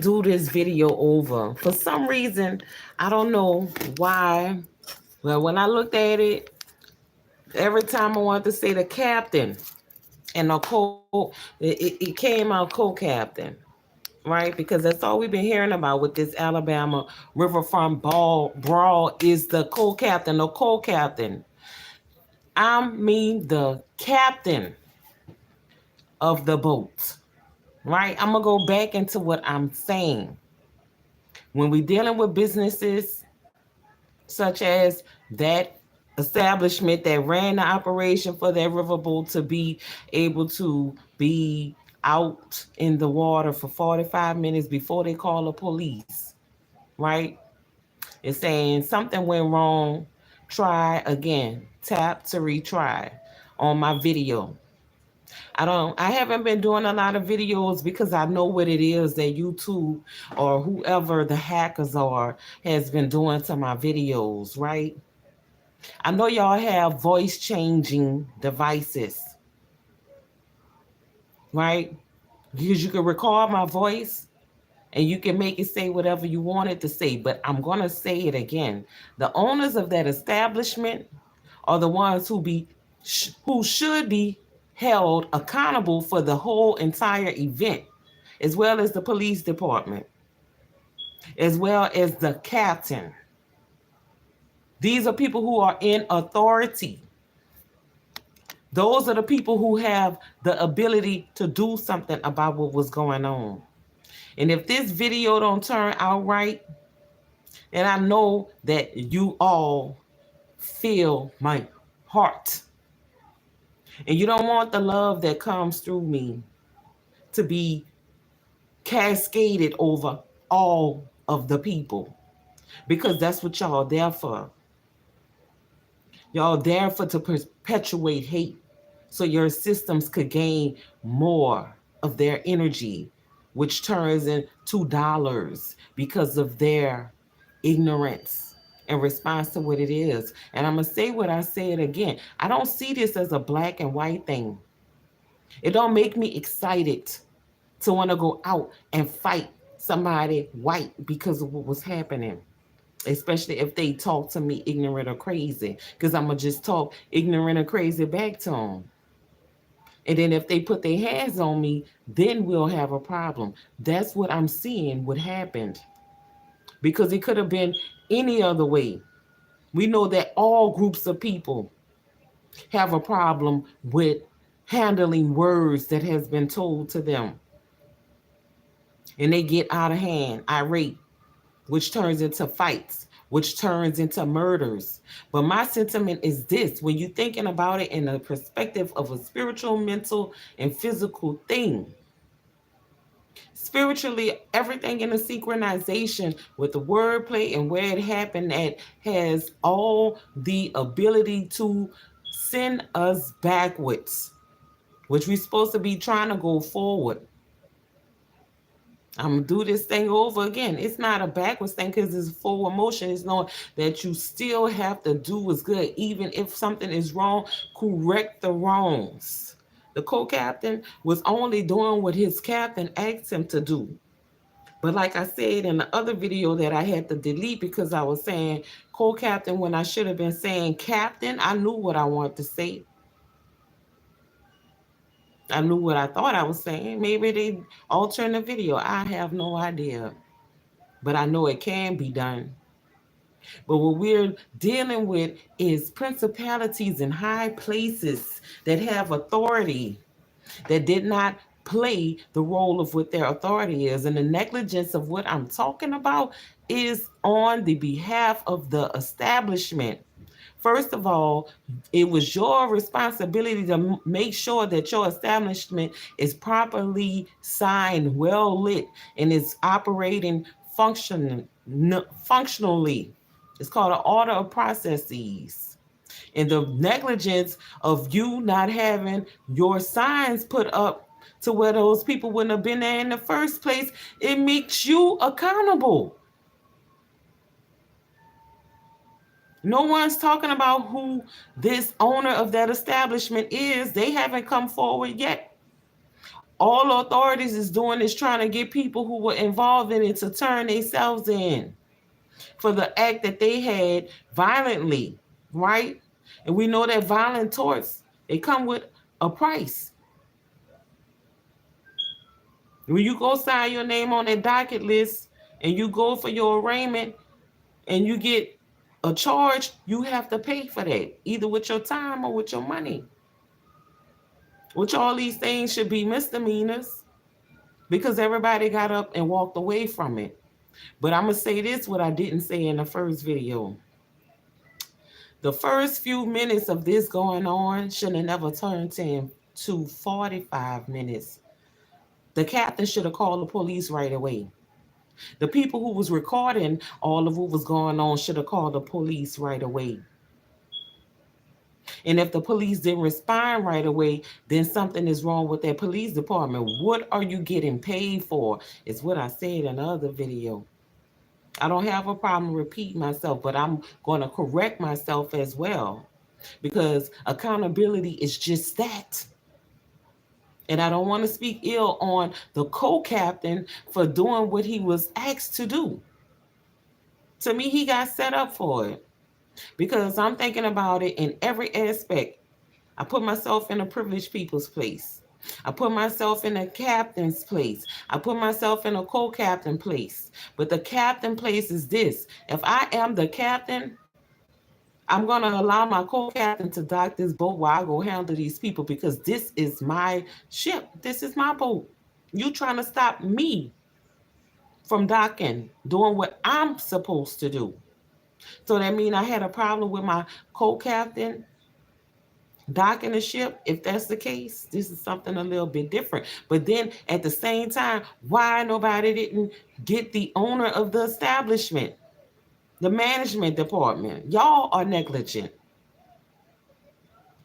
do this video over. For some reason, I don't know why. Well, when I looked at it, every time I wanted to say the captain and the it came out co-captain, right? Because that's all we've been hearing about with this Alabama Riverfront brawl is the co-captain, the co-captain. I mean the captain of the boat, right? I'm gonna go back into what I'm saying. When we're dealing with businesses such as that establishment that ran the operation for that riverboat to be able to be out in the water for 45 minutes before they call the police, right? It's saying something went wrong, try again, tap to retry on my video. I haven't been doing a lot of videos because I know what it is that YouTube or whoever the hackers are has been doing to my videos, right? I know y'all have voice changing devices, right? Because you can record my voice and you can make it say whatever you want it to say, but I'm going to say it again. The owners of that establishment are the ones who should be held accountable for the whole entire event, as well as the police department, as well as the captain. These are people who are in authority. Those are the people who have the ability to do something about what was going on. And if this video don't turn out right, and I know that you all feel my heart, and you don't want the love that comes through me to be cascaded over all of the people, because that's what y'all there for. Y'all there for to perpetuate hate so your systems could gain more of their energy, which turns into dollars because of their ignorance in response to what it is. And I'm going to say what I said again. I don't see this as a black and white thing. It don't make me excited to want to go out and fight somebody white because of what was happening, especially if they talk to me ignorant or crazy, because I'm going to just talk ignorant or crazy back to them. And then if they put their hands on me, then we'll have a problem. That's what I'm seeing what happened, because it could have been any other way. We know that all groups of people have a problem with handling words that has been told to them, and they get out of hand, irate, which turns into fights, which turns into murders. But my sentiment is this: when you're thinking about it in the perspective of a spiritual, mental, and physical thing, spiritually, everything in a synchronization with the wordplay and where it happened at has all the ability to send us backwards, which we're supposed to be trying to go forward. I'm gonna do this thing over again. It's not a backwards thing because it's forward motion. It's knowing that you still have to do what's good, even if something is wrong. Correct the wrongs. The co-captain was only doing what his captain asked him to do. But like I said in the other video that I had to delete because I was saying co-captain when I should have been saying captain, I knew what I wanted to say. I knew what I thought I was saying. Maybe they altered the video. I have no idea. But I know it can be done. But what we're dealing with is principalities in high places that have authority that did not play the role of what their authority is. And the negligence of what I'm talking about is on the behalf of the establishment. First of all, it was your responsibility to make sure that your establishment is properly signed, well lit, and is operating functionally. It's called an order of processes. And the negligence of you not having your signs put up to where those people wouldn't have been there in the first place, it makes you accountable. No one's talking about who this owner of that establishment is. They haven't come forward yet. All authorities is doing is trying to get people who were involved in it to turn themselves in for the act that they had violently, right? And we know that violent torts, they come with a price. When you go sign your name on that docket list and you go for your arraignment and you get a charge, you have to pay for that, either with your time or with your money. Which all these things should be misdemeanors because everybody got up and walked away from it. But I'm going to say this, what I didn't say in the first video. The first few minutes of this going on should have never turned into 45 minutes. The captain should have called the police right away. The people who was recording all of what was going on should have called the police right away. And if the police didn't respond right away, then something is wrong with that police department. What are you getting paid for? Is what I said in the other video. I don't have a problem repeating myself, but I'm going to correct myself as well, because accountability is just that. And I don't want to speak ill on the co-captain for doing what he was asked to do. To me, he got set up for it, because I'm thinking about it in every aspect. I put myself in a privileged people's place. I put myself in a captain's place. I put myself in a co-captain place. But the captain place is this. If I am the captain, I'm going to allow my co-captain to dock this boat while I go handle these people, because this is my ship. This is my boat. You trying to stop me from docking, doing what I'm supposed to do. So that means I had a problem with my co-captain docking the ship. If that's the case, this is something a little bit different. But then at the same time, why nobody didn't get the owner of the establishment, the management department? Y'all are negligent.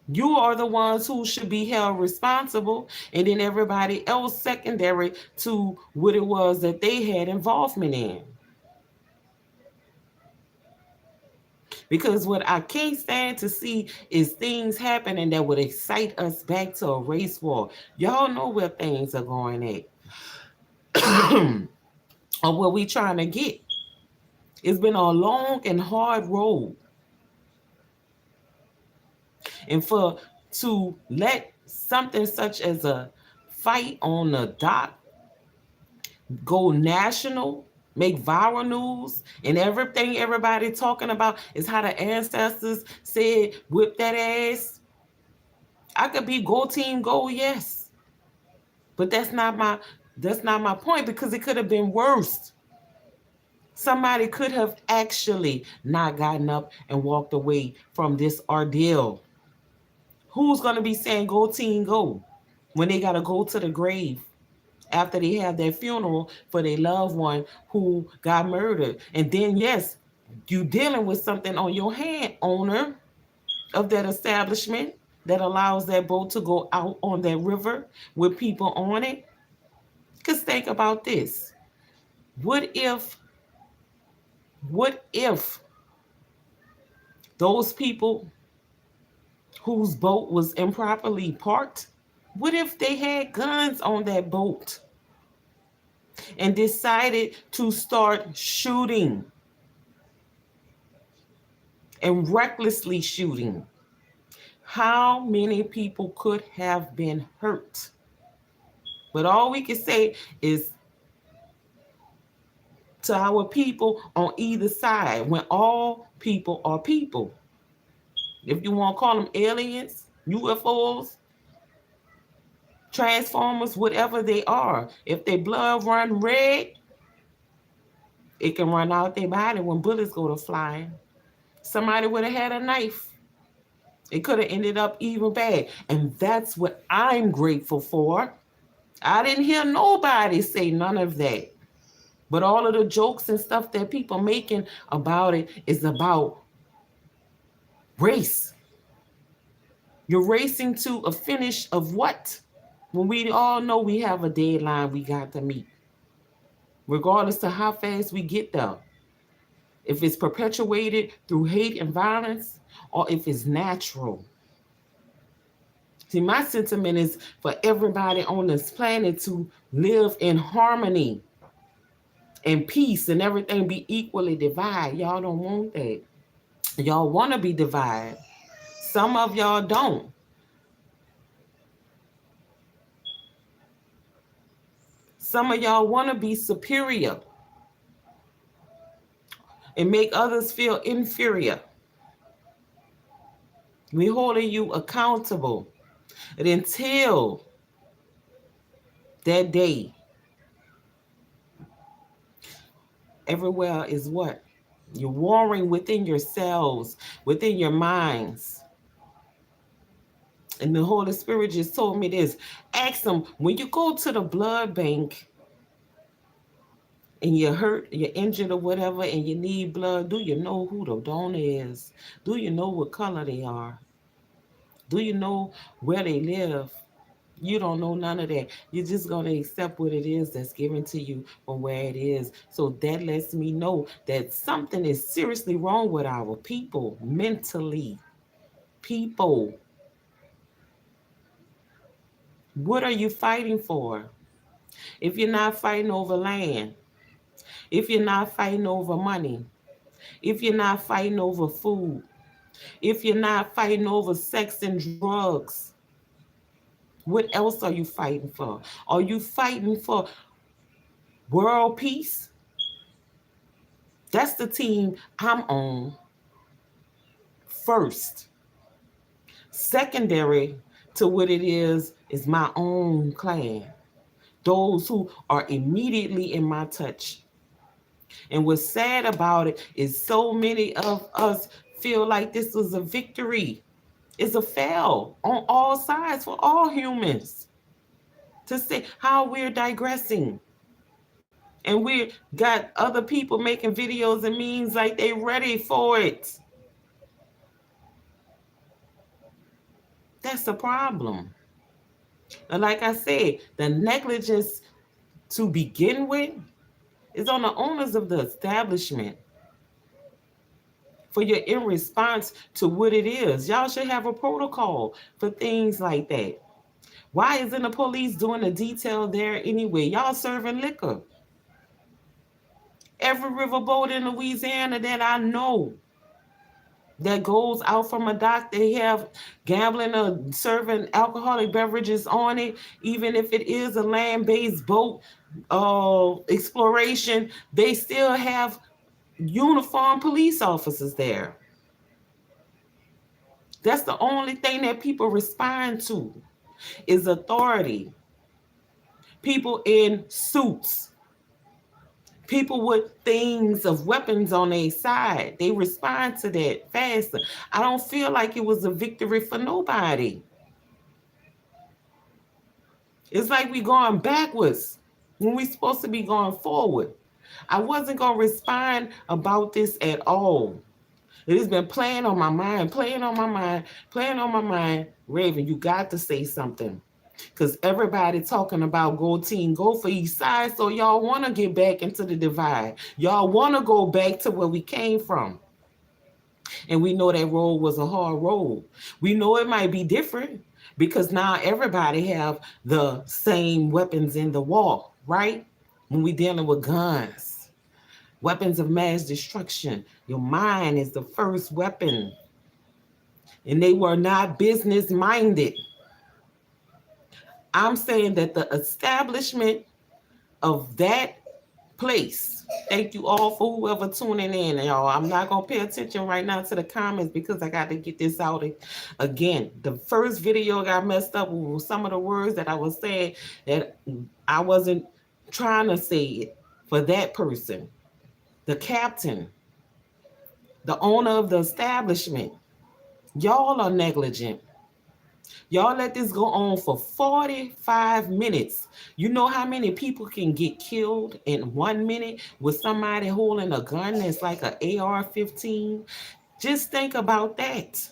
You are the ones who should be held responsible, and then everybody else secondary to what it was that they had involvement in. Because what I can't stand to see is things happening that would excite us back to a race war. Y'all know where things are going at. Or what we trying to get. It's been a long and hard road. And to let something such as a fight on the dock go national, make viral news, and everything everybody talking about is how the ancestors said, whip that ass. I could be go team go, yes. But that's not my point, because it could have been worse. Somebody could have actually not gotten up and walked away from this ordeal. Who's going to be saying go team go when they got to go to the grave after they have their funeral for their loved one who got murdered? And then, yes, you dealing with something on your hand, owner of that establishment that allows that boat to go out on that river with people on it. Because think about this. What if those people whose boat was improperly parked, what if they had guns on that boat and decided to start shooting and recklessly shooting? How many people could have been hurt? But all we can say is to our people on either side, when all people are people. If you want to call them aliens, UFOs, Transformers, whatever they are, if their blood run red, it can run out their body when bullets go to flying. Somebody would have had a knife. It could have ended up even bad. And that's what I'm grateful for. I didn't hear nobody say none of that. But all of the jokes and stuff that people making about it is about race. You're racing to a finish of what? When we all know we have a deadline we got to meet. Regardless of how fast we get there. If it's perpetuated through hate and violence, or if it's natural. See, my sentiment is for everybody on this planet to live in harmony and peace and everything be equally divided. Y'all don't want that. Y'all want to be divided. Some of y'all don't. Some of y'all want to be superior and make others feel inferior. We're holding you accountable. And until that day, everywhere is what? You're warring within yourselves, within your minds. And the Holy Spirit just told me this. Ask them, when you go to the blood bank and you're hurt, you're injured or whatever, and you need blood, do you know who the donor is? Do you know what color they are? Do you know where they live? You don't know none of that. You're just going to accept what it is that's given to you from where it is. So that lets me know that something is seriously wrong with our people, mentally. People. What are you fighting for? If you're not fighting over land, if you're not fighting over money, if you're not fighting over food, if you're not fighting over sex and drugs, what else are you fighting for? Are you fighting for world peace? That's the team I'm on first. Secondary to what it is my own clan. Those who are immediately in my touch. And what's sad about it is so many of us feel like this was a victory. It's a fail on all sides for all humans. To say how we're digressing. And we got other people making videos and memes like they ready for it. That's the problem. And like I said, the negligence to begin with is on the owners of the establishment. For your in response to what it is. Y'all should have a protocol for things like that. Why isn't the police doing the detail there anyway? Y'all serving liquor. Every riverboat in Louisiana that I know that goes out from a dock, they have gambling or serving alcoholic beverages on it. Even if it is a land-based boat exploration, they still have uniformed police officers there. That's the only thing that people respond to is authority. People in suits. People with things of weapons on their side. They respond to that faster. I don't feel like it was a victory for nobody. It's like we going backwards when we're supposed to be going forward. I wasn't going to respond about this at all. It has been playing on my mind. Raven, you got to say something. Because everybody talking about go team, go for each side. So y'all want to get back into the divide. Y'all want to go back to where we came from. And we know that road was a hard road. We know it might be different because now everybody have the same weapons in the wall, right? When we dealing with guns, weapons of mass destruction. Your mind is the first weapon. And they were not business minded. I'm saying that the establishment of that place, thank you all for whoever tuning in, y'all. I'm not going to pay attention right now to the comments because I got to get this out again. The first video got messed up with some of the words that I was saying that I wasn't trying to say it for that person. The captain, the owner of the establishment, y'all are negligent. Y'all let this go on for 45 minutes. You know how many people can get killed in 1 minute with somebody holding a gun that's like an AR-15? Just think about that.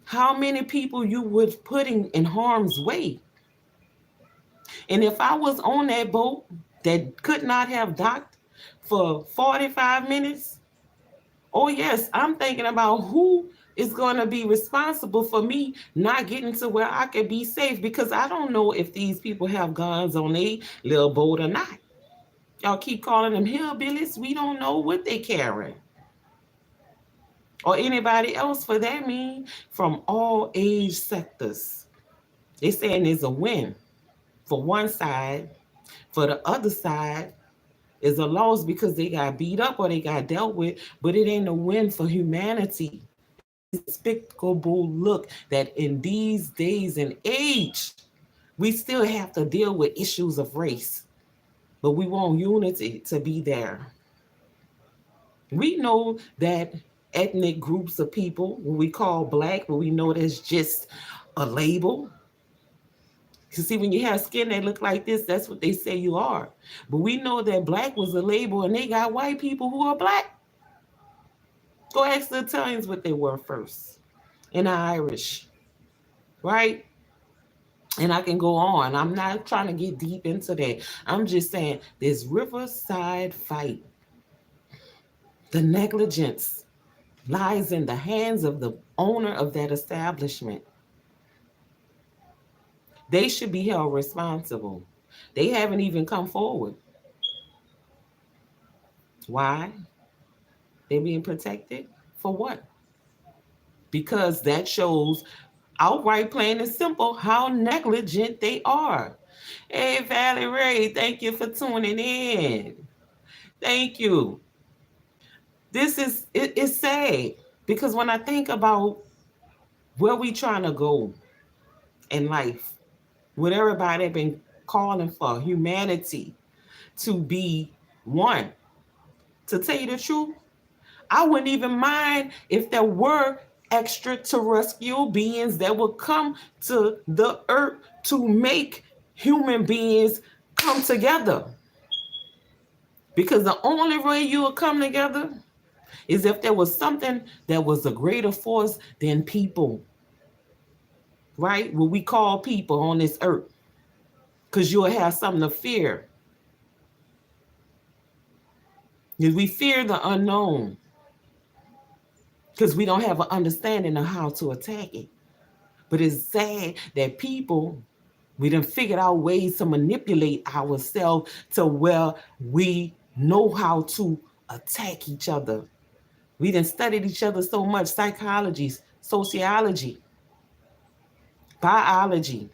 How many people you would putting in harm's way? And if I was on that boat that could not have docked for 45 minutes, oh yes, I'm thinking about who is going to be responsible for me not getting to where I can be safe, because I don't know if these people have guns on their little boat or not. Y'all keep calling them hillbillies. We don't know what they carrying. Or anybody else for that mean, from all age sectors. They saying there's a win for one side. For the other side is a loss because they got beat up or they got dealt with, but it ain't a win for humanity. It's a despicable look that in these days and age, we still have to deal with issues of race, but we want unity to be there. We know that ethnic groups of people, what we call black, but we know that's just a label. You see, when you have skin that look like this, that's what they say you are. But we know that black was a label, and they got white people who are black. Go ask the Italians what they were first, and the Irish, right? And I can go on. I'm not trying to get deep into that. I'm just saying this Riverside fight, the negligence lies in the hands of the owner of that establishment. They should be held responsible. They haven't even come forward. Why? They're being protected? For what? Because that shows outright, plain and simple, how negligent they are. Hey, Valley Ray, thank you for tuning in. Thank you. This is, it's sad, because when I think about where we trying to go in life, what everybody been calling for, humanity to be one. To tell you the truth, I wouldn't even mind if there were extraterrestrial beings that would come to the earth to make human beings come together. Because the only way you will come together is if there was something that was a greater force than people. Right? What we call people on this earth. Because you'll have something to fear. Because we fear the unknown. Because we don't have an understanding of how to attack it. But it's sad that people, we done figured out ways to manipulate ourselves to where we know how to attack each other. We done studied each other so much, psychology, sociology, biology,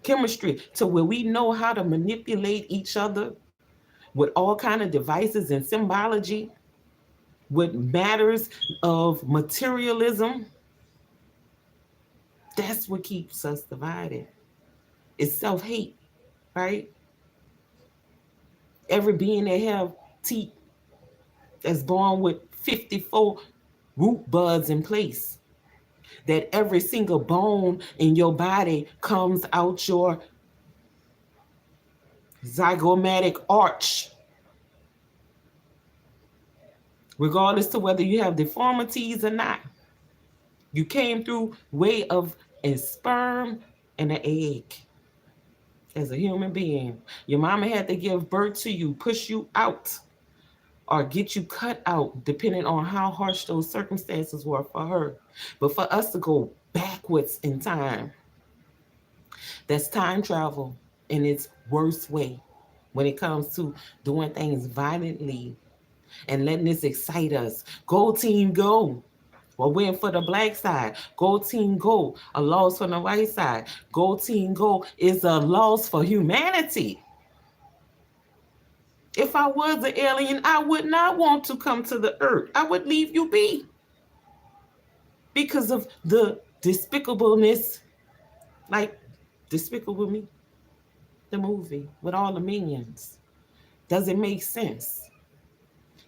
chemistry, to where we know how to manipulate each other with all kind of devices and symbology, with matters of materialism. That's what keeps us divided. It's self-hate, right? Every being that have teeth that's born with 54 root buds in place. That every single bone in your body comes out your zygomatic arch. Regardless to whether you have deformities or not. You came through way of a sperm and an egg. As a human being, your mama had to give birth to you, push you out, or get you cut out, depending on how harsh those circumstances were for her. But for us to go backwards in time, that's time travel in its worst way when it comes to doing things violently and letting this excite us. Go team, go. We're waiting for the black side. Go team, go. A loss from the white side. Go team, go is a loss for humanity. If I was an alien, I would not want to come to the earth. I would leave you be. Because of the despicableness, like Despicable Me, the movie with all the minions. Does it make sense?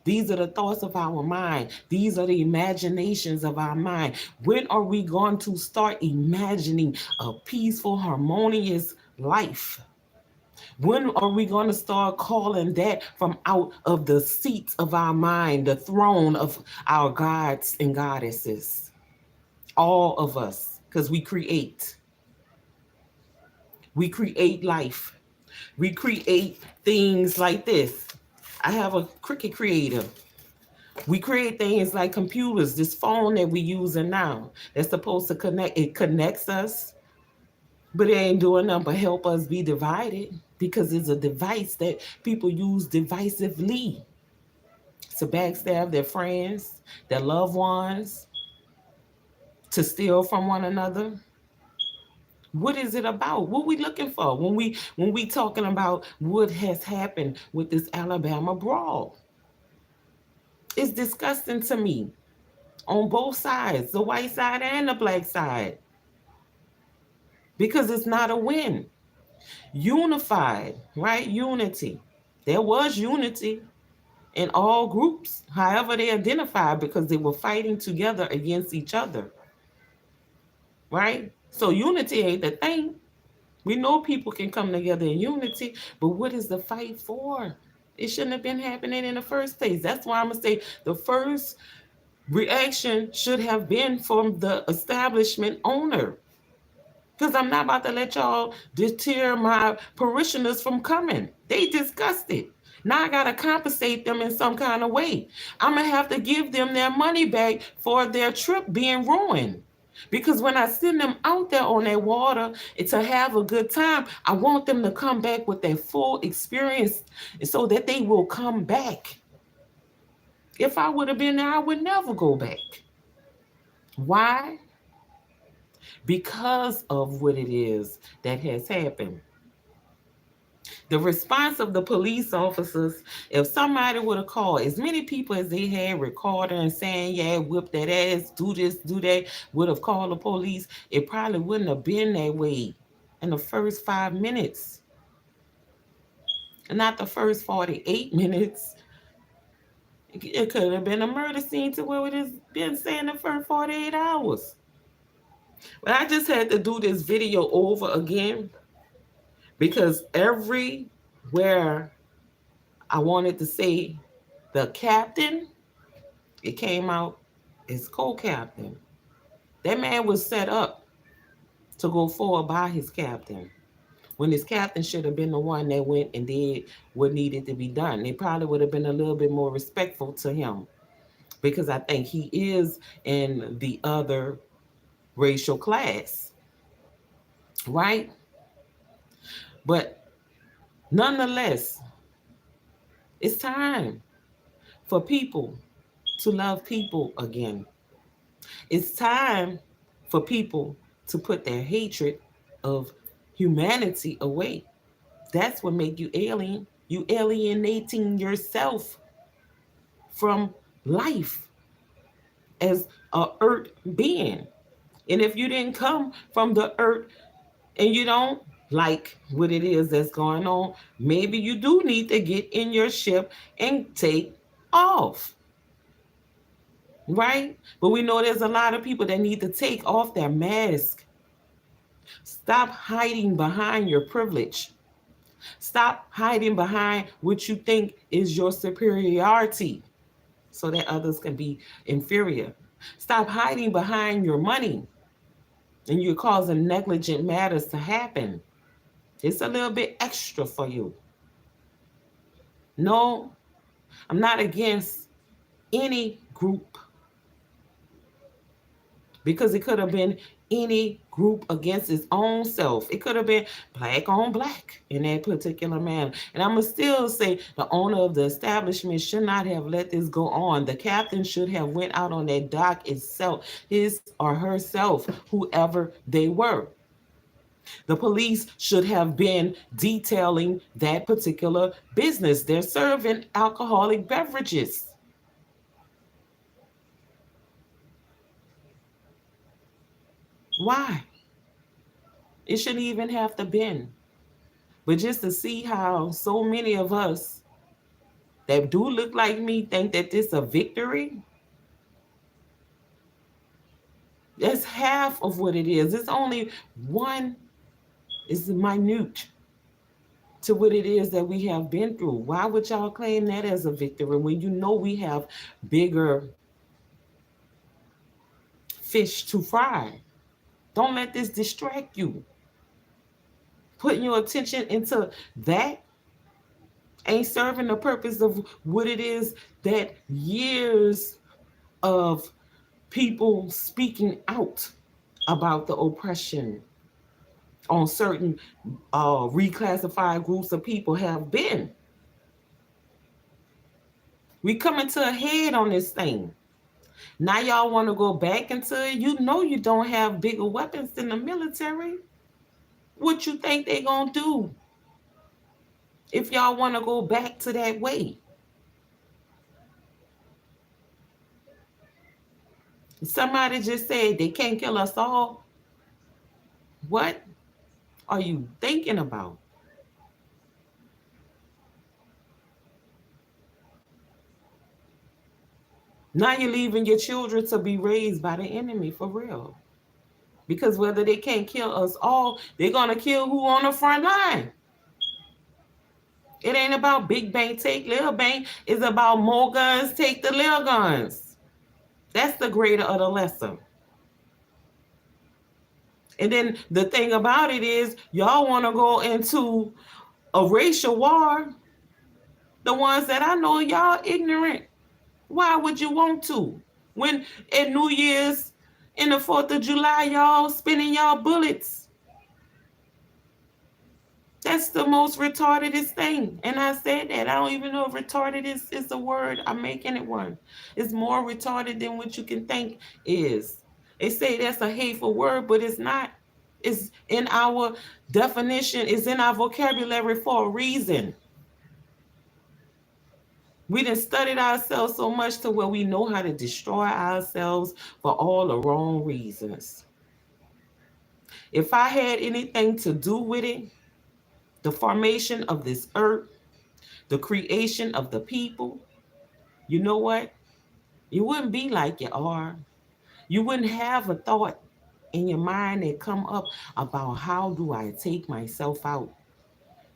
These are the thoughts of our mind. These are the imaginations of our mind. When are we going to start imagining a peaceful, harmonious life? When are we going to start calling that from out of the seats of our mind, the throne of our gods and goddesses? All of us, because we create. We create life. We create things like this. I have a Cricut creator. We create things like computers, this phone that we using now, that's supposed to connect. It connects us, but it ain't doing nothing but help us be divided because it's a device that people use divisively to backstab their friends, their loved ones, to steal from one another. What is it about? What we looking for when we talking about what has happened with this Alabama brawl? It's disgusting to me on both sides, the white side and the black side, because it's not a win. Unified, right? Unity. There was unity in all groups, however they identified, because they were fighting together against each other, right? So unity ain't the thing. We know people can come together in unity, but what is the fight for? It shouldn't have been happening in the first place. That's why I'm going to say the first reaction should have been from the establishment owner. Because I'm not about to let y'all deter my parishioners from coming. They disgusted. Now I got to compensate them in some kind of way. I'm going to have to give them their money back for their trip being ruined. Because when I send them out there on that water to have a good time, I want them to come back with their full experience so that they will come back. If I would have been there, I would never go back. Why? Because of what it is that has happened. The response of the police officers, if somebody would have called as many people as they had recording and saying, yeah, whip that ass, do this, do that, would have called the police, it probably wouldn't have been that way in the first 5 minutes. And not the first 48 minutes. It could have been a murder scene to where it has been saying the first 48 hours. But I just had to do this video over again because everywhere I wanted to say the captain, it came out as co-captain. That man was set up to go forward by his captain, when his captain should have been the one that went and did what needed to be done. They probably would have been a little bit more respectful to him, because I think he is in the other racial class, right? But nonetheless, it's time for people to love people again. It's time for people to put their hatred of humanity away. That's what make you alien. You alienating yourself from life as a earth being. And if you didn't come from the earth and you don't like what it is that's going on, maybe you do need to get in your ship and take off. Right? But we know there's a lot of people that need to take off their mask. Stop hiding behind your privilege. Stop hiding behind what you think is your superiority so that others can be inferior. Stop hiding behind your money and you're causing negligent matters to happen. It's a little bit extra for you. No, I'm not against any group, because it could have been any group against its own self. It could have been black on black in that particular manner. And I'm going to still say the owner of the establishment should not have let this go on. The captain should have went out on that dock itself, his or herself, whoever they were. The police should have been detailing that particular business. They're serving alcoholic beverages. Why? It shouldn't even have to been. But just to see how so many of us that do look like me think that this is a victory, that's half of what it is. It's only one, it's minute to what it is that we have been through. Why would y'all claim that as a victory when you know we have bigger fish to fry? Don't let this distract you. Putting your attention into that ain't serving the purpose of what it is that years of people speaking out about the oppression on certain reclassified groups of people have been. We coming to a head on this thing. Now y'all want to go back into it. You know you don't have bigger weapons than the military. What you think they gonna do if y'all want to go back to that way? Somebody just said they can't kill us all. What are you thinking about? Now you're leaving your children to be raised by the enemy for real. Because whether they can't kill us all, they're going to kill who on the front line. It ain't about big bang, take little bang. It's about more guns, take the little guns. That's the greater of the lesser. And then the thing about it is, y'all want to go into a racial war. The ones that I know, y'all ignorant. Why would you want to? When at New Year's, in the 4th of July, y'all spinning y'all bullets. That's the most retardedest thing. And I said that. I don't even know if retarded is a word. I'm making it one. It's more retarded than what you can think is. They say that's a hateful word, but it's not. It's in our definition, it's in our vocabulary for a reason. We done studied ourselves so much to where we know how to destroy ourselves for all the wrong reasons. If I had anything to do with it, the formation of this earth, the creation of the people, you know what? You wouldn't be like you are. You wouldn't have a thought in your mind that come up about how do I take myself out?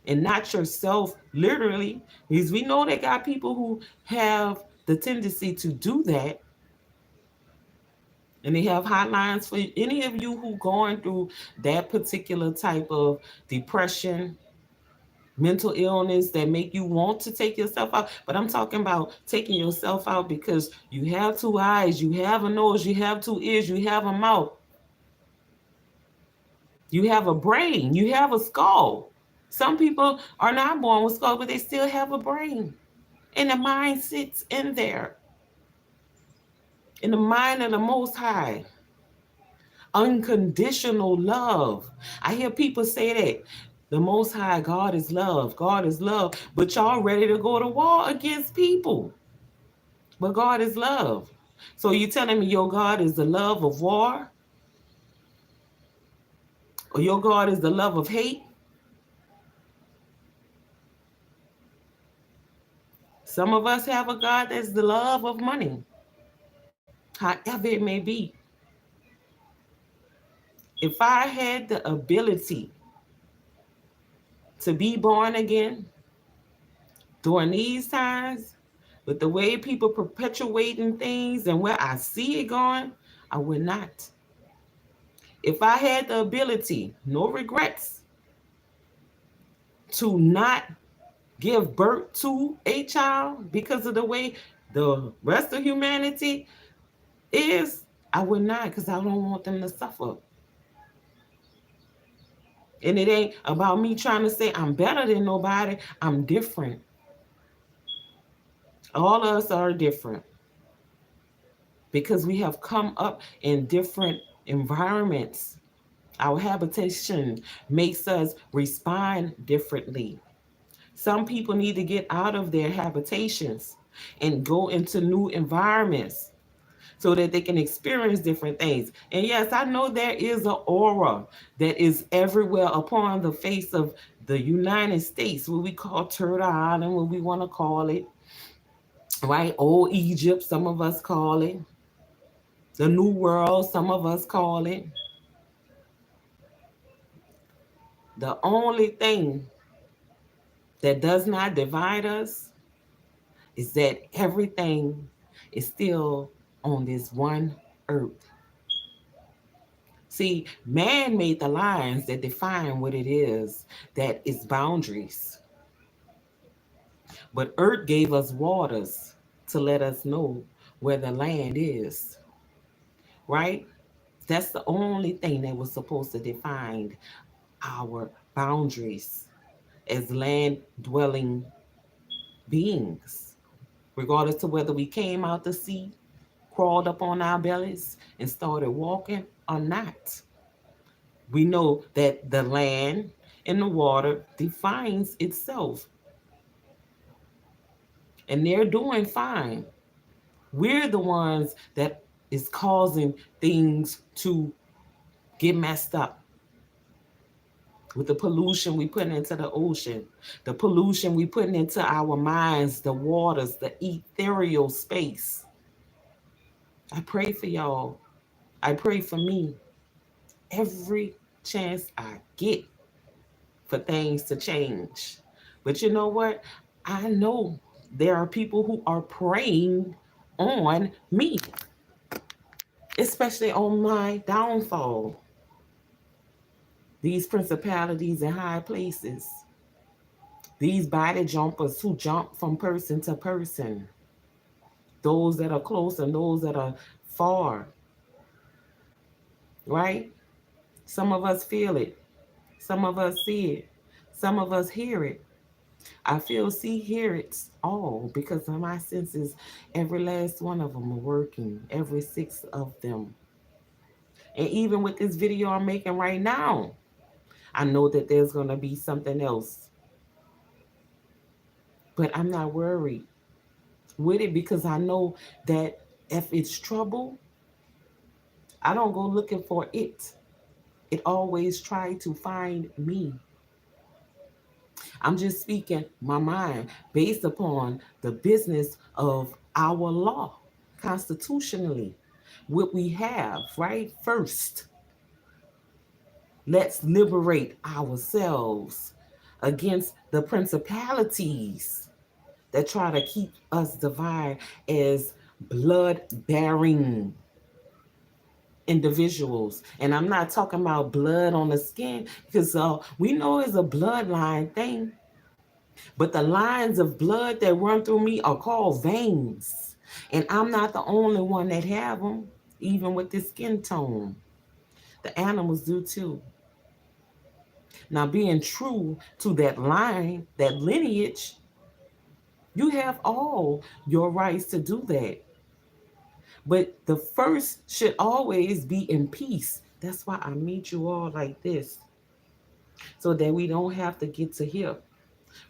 And not yourself literally, because we know they got people who have the tendency to do that. And they have hotlines for any of you who going through that particular type of depression, mental illness that make you want to take yourself out. But I'm talking about taking yourself out because you have 2 eyes, you have a nose, you have 2 ears, you have a mouth, you have a brain, you have a skull. Some people are not born with skull, but they still have a brain. And the mind sits in there. In the mind of the Most High. Unconditional love. I hear people say that. The Most High, God is love. God is love. But y'all ready to go to war against people. But God is love. So you telling me your God is the love of war? Or your God is the love of hate? Some of us have a God that's the love of money. However it may be. If I had the ability to be born again during these times, with the way people perpetuating things and where I see it going, I would not. If I had the ability, no regrets, to not give birth to a child because of the way the rest of humanity is, I would not, because I don't want them to suffer. And it ain't about me trying to say I'm better than nobody. I'm different. All of us are different because we have come up in different environments. Our habitation makes us respond differently. Some people need to get out of their habitations and go into new environments so that they can experience different things. And yes, I know there is an aura that is everywhere upon the face of the United States, what we call Turtle Island, what we want to call it, right? Old Egypt, some of us call it. The New World, some of us call it. The only thing that does not divide us is that everything is still on this one earth. See, man made the lines that define what it is that is boundaries. But earth gave us waters to let us know where the land is, right? That's the only thing that was supposed to define our boundaries as land dwelling beings, regardless to whether we came out the sea, crawled up on our bellies, and started walking or not. We know that the land and the water defines itself, and they're doing fine. We're the ones that is causing things to get messed up with the pollution we put into the ocean, the pollution we put into our minds, the waters, the ethereal space. I pray for y'all. I pray for me every chance I get for things to change. But you know what? I know there are people who are preying on me, especially on my downfall. These principalities in high places, these body jumpers who jump from person to person, those that are close and those that are far, right? Some of us feel it, some of us see it, some of us hear it. I feel, see, hear it all because of my senses. Every last one of them are working, every six of them. And even with this video I'm making right now, I know that there's going to be something else. But I'm not worried with it because I know that if it's trouble, I don't go looking for it. It always try to find me. I'm just speaking my mind based upon the business of our law constitutionally. What we have, right? First, let's liberate ourselves against the principalities that try to keep us divided as blood bearing individuals. And I'm not talking about blood on the skin because we know it's a bloodline thing. But the lines of blood that run through me are called veins. And I'm not the only one that have them, even with this skin tone. The animals do too. Now, being true to that line, that lineage, you have all your rights to do that. But the first should always be in peace. That's why I meet you all like this, so that we don't have to get to here,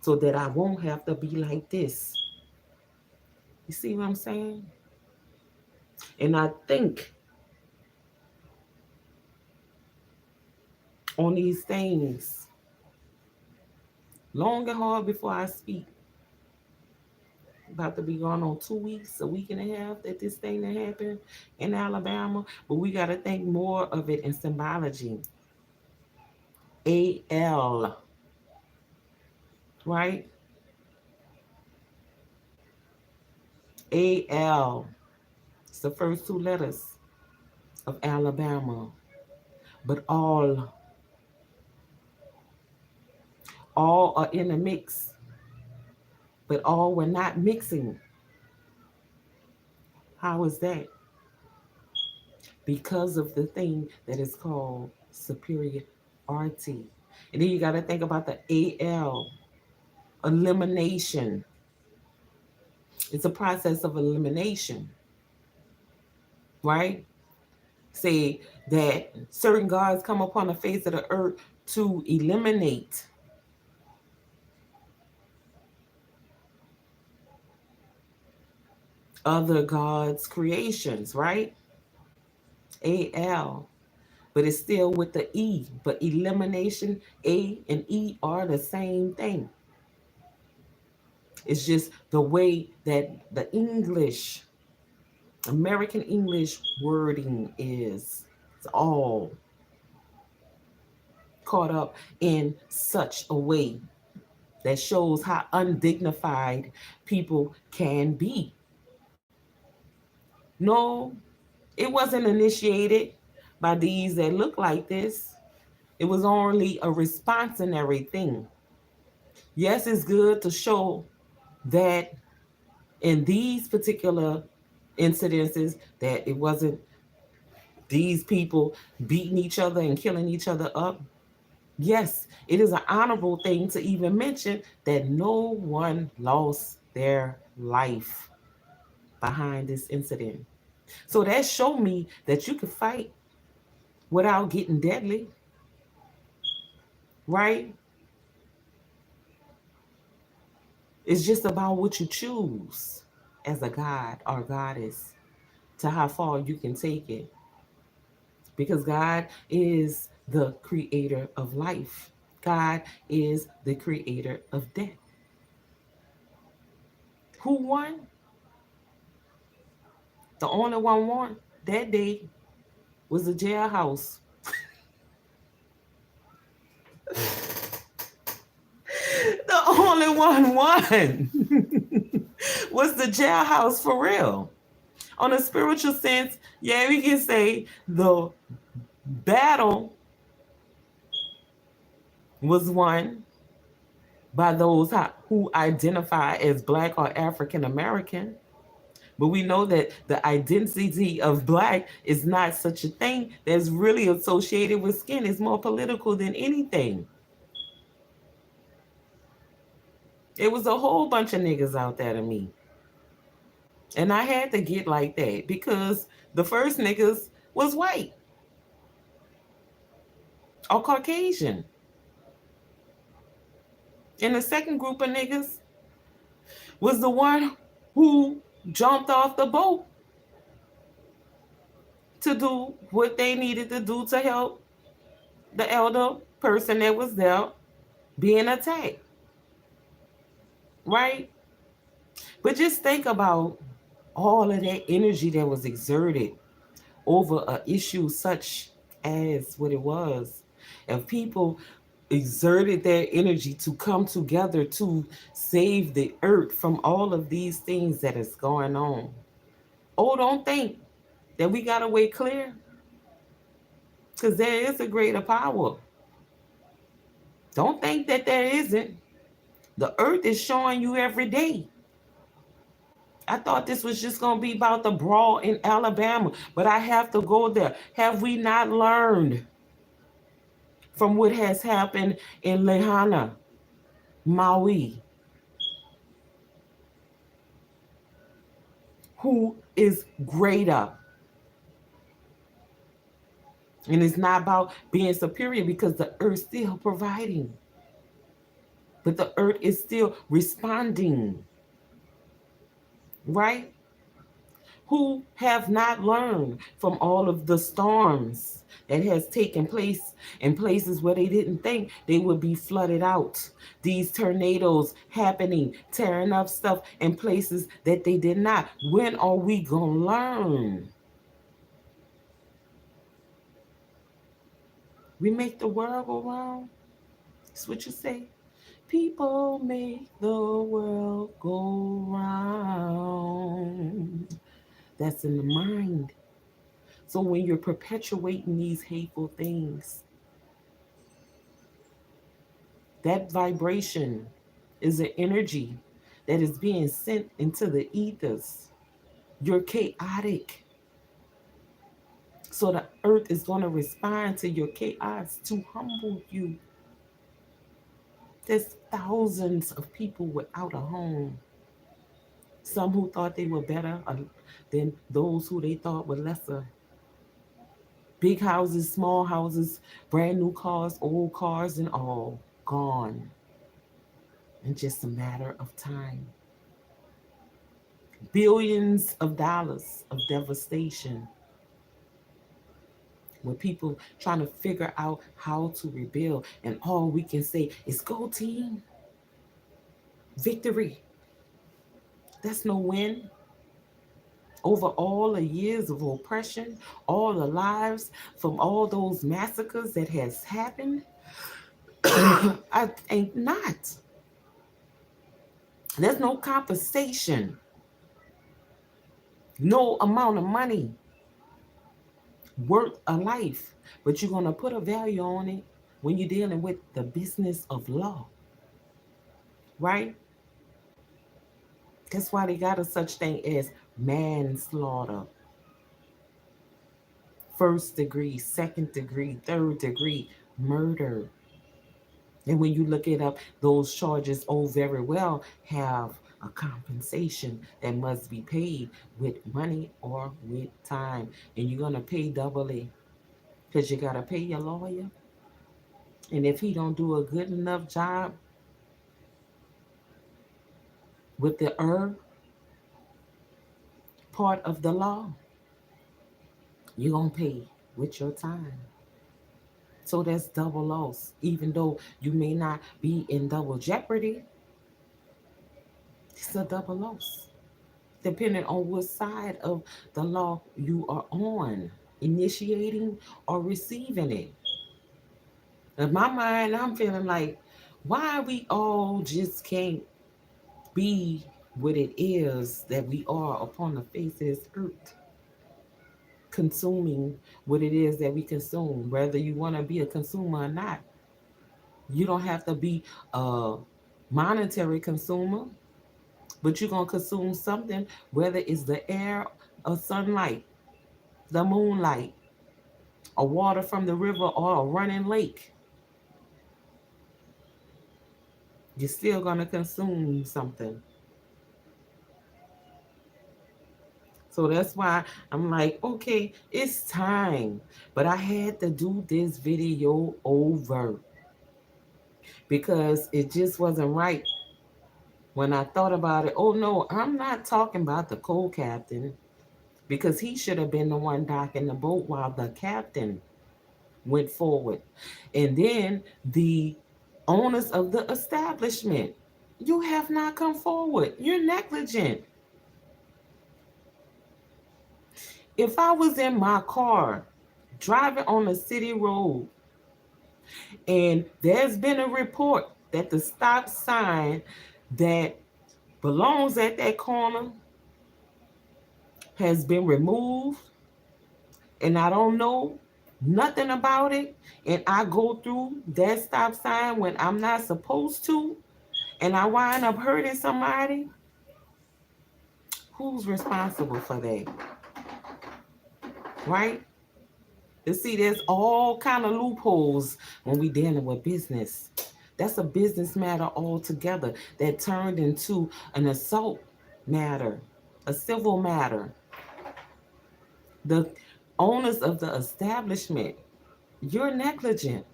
so that I won't have to be like this. You see what I'm saying? And I think on these things long and hard before I speak. About to be gone on 2 weeks, a week and a half that this thing that happened in Alabama. But we got to think more of it in symbology. AL, right? AL. It's the first two letters of Alabama. But all are in a mix. But all were not mixing. How is that? Because of the thing that is called superiority. And then you got to think about the AL, elimination. It's a process of elimination, right? Say that certain gods come upon the face of the earth to eliminate other gods' creations, right? AL. But it's still with the E. But elimination, A and E are the same thing. It's just the way that the English, American English wording is. It's all caught up in such a way that shows how undignified people can be. No, it wasn't initiated by these that look like this. It was only a responsionary thing. Yes, it's good to show that in these particular incidences, that it wasn't these people beating each other and killing each other up. Yes, it is an honorable thing to even mention that no one lost their life behind this incident. So that showed me that you could fight without getting deadly, right? It's just about what you choose as a god or goddess to how far you can take it. Because God is the creator of life, God is the creator of death. Who won? The only one won that day was the jailhouse. The only one won was the jailhouse for real. On a spiritual sense, yeah, we can say the battle was won by those who identify as Black or African American. But we know that the identity of Black is not such a thing that's really associated with skin. It's more political than anything. It was a whole bunch of niggas out there to me. And I had to get like that because the first niggas was white or Caucasian. And the second group of niggas was the one who jumped off the boat to do what they needed to do to help the elder person that was there being attacked. Right? But just think about all of that energy that was exerted over an issue such as what it was. If people exerted their energy to come together to save the earth from all of these things that is going on. Oh, don't think that we got to wait clear, because there is a greater power. Don't think that there isn't. The earth is showing you every day. I thought this was just going to be about the brawl in Alabama, but I have to go there. Have we not learned from what has happened in Lahaina, Maui? Who is greater? And it's not about being superior because the earth still providing. But the earth is still responding. Right? Who have not learned from all of the storms that has taken place in places where they didn't think they would be flooded out. These tornadoes happening, tearing up stuff in places that they did not. When are we going to learn? We make the world go round. That's what you say. People make the world go round. That's in the mind. So when you're perpetuating these hateful things, that vibration is an energy that is being sent into the ethers. You're chaotic. So the earth is going to respond to your chaos to humble you. There's thousands of people without a home. Some who thought they were better than those who they thought were lesser. Big houses, small houses, brand new cars, old cars, and all gone in just a matter of time. Billions of dollars of devastation, with people trying to figure out how to rebuild. And all we can say is go team. Victory. That's no win. Over all the years of oppression, all the lives from all those massacres that has happened, I think not. There's no compensation, no amount of money worth a life, but you're going to put a value on it when you're dealing with the business of law, right? That's why they got a such thing as manslaughter. First degree, second degree, third degree murder. And when you look it up, those charges, oh, very well, have a compensation that must be paid with money or with time. And you're going to pay doubly because you got to pay your lawyer. And if he don't do a good enough job with the part of the law, you're going to pay with your time. So that's double loss. Even though you may not be in double jeopardy, it's a double loss, depending on what side of the law you are on, initiating or receiving it. In my mind, I'm feeling like, why we all just can't be what it is that we are upon the face of this earth, consuming what it is that we consume, whether you want to be a consumer or not. You don't have to be a monetary consumer, but you're going to consume something, whether it's the air or sunlight, the moonlight, or water from the river or a running lake. You're still going to consume something. So that's why I'm like, okay, it's time. But I had to do this video over because it just wasn't right. When I thought about it, oh no, I'm not talking about the co-captain, because he should have been the one docking the boat while the captain went forward. And then the owners of the establishment, you have not come forward. You're negligent. If I was in my car driving on a city road and there's been a report that the stop sign that belongs at that corner has been removed, and I don't know nothing about it, and I go through that stop sign when I'm not supposed to, and I wind up hurting somebody, who's responsible for that? Right? You see, there's all kind of loopholes when we dealing with business. That's a business matter altogether that turned into an assault matter, a civil matter. The owners of the establishment, you're negligent.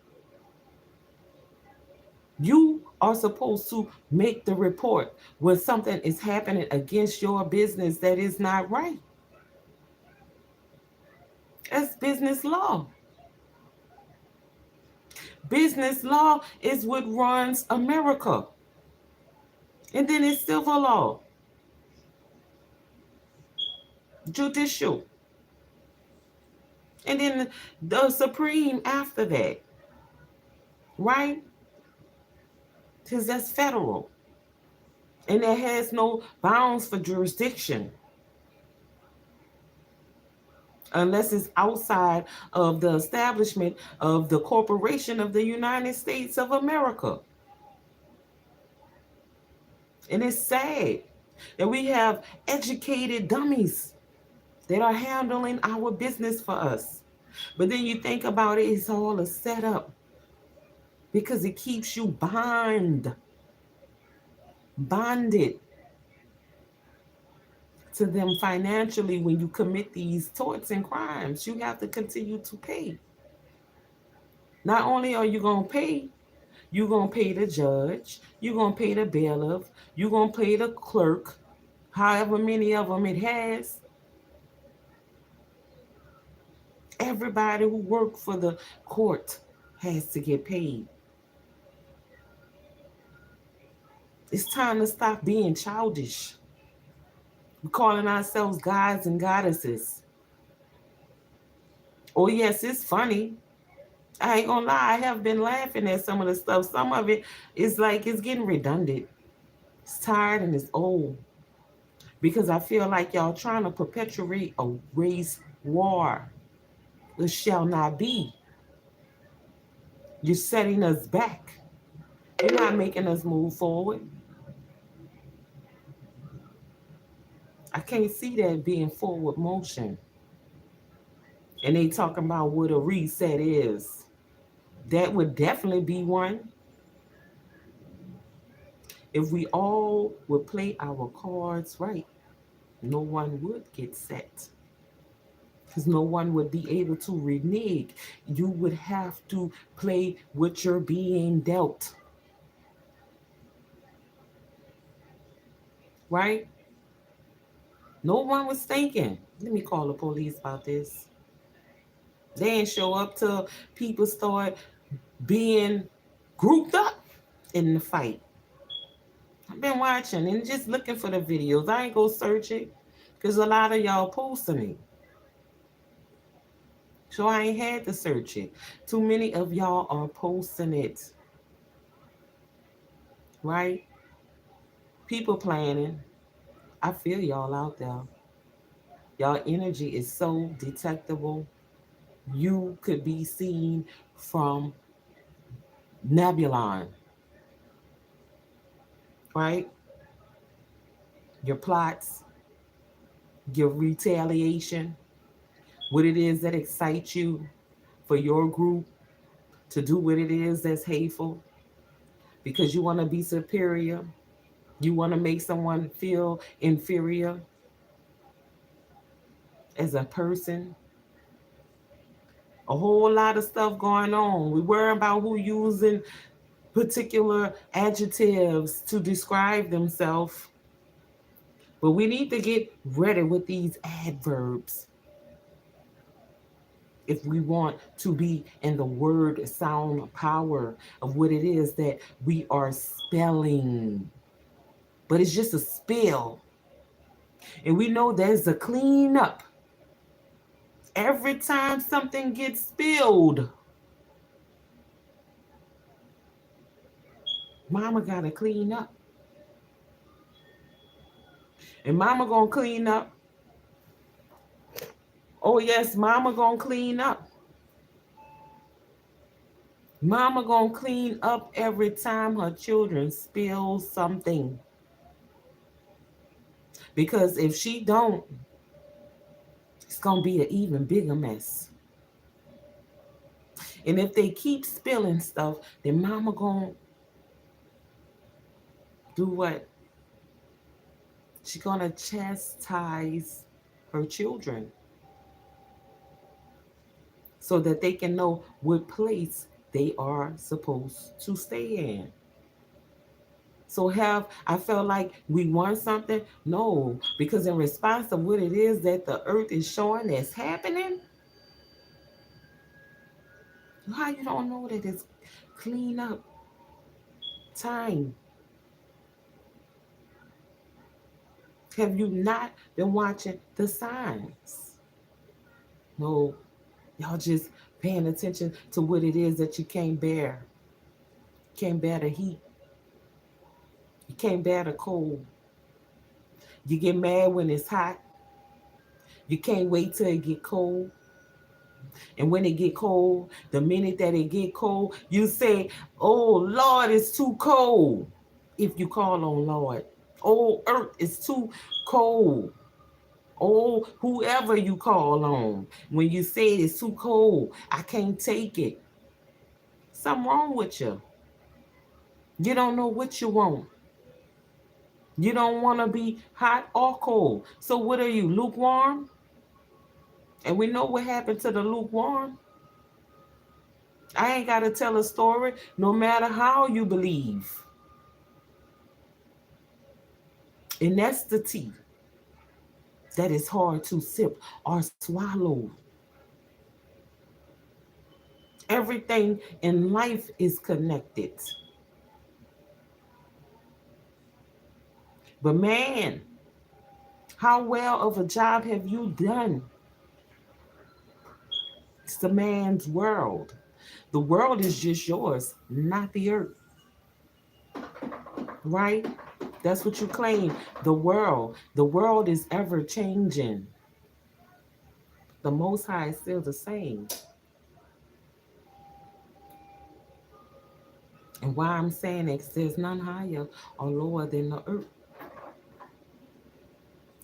You are supposed to make the report when something is happening against your business that is not right. That's business law. Business law is what runs America. And then it's civil law, judicial, and then the supreme after that, right? Because that's federal. And it has no bounds for jurisdiction unless it's outside of the establishment of the corporation of the United States of America. And it's sad that we have educated dummies that are handling our business for us. But then you think about it, it's all a setup because it keeps you bonded to them financially. When you commit these torts and crimes, you have to continue to pay. Not only are you going to pay, you're going to pay the judge, you're going to pay the bailiff, you're going to pay the clerk, however many of them it has. Everybody who worked for the court has to get paid. It's time to stop being childish. We're calling ourselves gods and goddesses. Oh, yes, it's funny. I ain't gonna lie, I have been laughing at some of the stuff. Some of it is like it's getting redundant. It's tired and it's old. Because I feel like y'all trying to perpetuate a race war. It shall not be. You're setting us back. You're not making us move forward. I can't see that being forward motion. And they talking about what a reset is. That would definitely be one. If we all would play our cards right, no one would get set. Because no one would be able to renege. You would have to play what you're being dealt. Right? No one was thinking, let me call the police about this. They ain't show up till people start being grouped up in the fight. I've been watching and just looking for the videos. I ain't go search it because a lot of y'all posting it. So I ain't had to search it. Too many of y'all are posting it. Right? People planning. I feel y'all out there. Y'all energy is so detectable. You could be seen from Nebulon. Right? Your plots, your retaliation, what it is that excites you for your group to do what it is that's hateful because you want to be superior. You want to make someone feel inferior as a person. A whole lot of stuff going on. We worry about who using particular adjectives to describe themselves. But we need to get ready with these adverbs if we want to be in the word sound power of what it is that we are spelling. But it's just a spill. And we know there's a cleanup. Every time something gets spilled, mama got to clean up. And mama going to clean up. Oh, yes, mama going to clean up. Mama going to clean up every time her children spill something. Because if she don't, it's going to be an even bigger mess. And if they keep spilling stuff, then mama going to do what? She's going to chastise her children so that they can know what place they are supposed to stay in. So I felt like we want something? No, because in response to what it is that the earth is showing that's happening, how you don't know that it's clean up time? Have you not been watching the signs? No, y'all just paying attention to what it is that you can't bear. You can't bear the heat. You can't bear the cold. You get mad when it's hot. You can't wait till it get cold. And when it get cold, the minute that it get cold, you say, oh, Lord, it's too cold. If you call on Lord. Oh, earth is too cold. Oh, whoever you call on. When you say it's too cold, I can't take it. Something wrong with you. You don't know what you want. You don't want to be hot or cold. So what are you, lukewarm? And we know what happened to the lukewarm. I ain't got to tell a story no matter how you believe. And that's the tea that is hard to sip or swallow. Everything in life is connected. But man, how well of a job have you done? It's the man's world. The world is just yours, not the earth. Right? That's what you claim. The world. The world is ever changing. The Most High is still the same. And why I'm saying it, there's none higher or lower than the earth.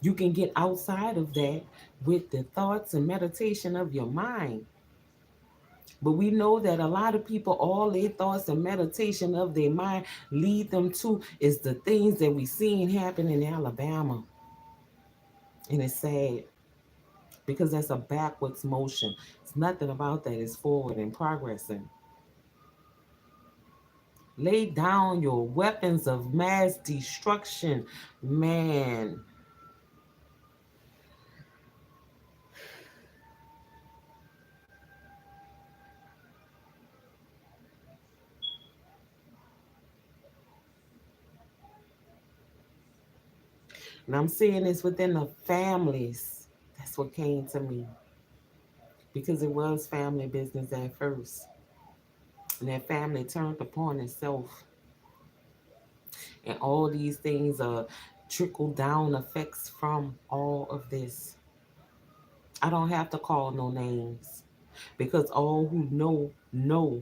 You can get outside of that with the thoughts and meditation of your mind. But we know that a lot of people, all their thoughts and meditation of their mind lead them to is the things that we seen happen in Alabama. And it's sad because that's a backwards motion. It's nothing about that is forward and progressing. Lay down your weapons of mass destruction, man. And I'm seeing this within the families. That's what came to me. Because it was family business at first. And that family turned upon itself. And all these things are trickle down effects from all of this. I don't have to call no names. Because all who know, know.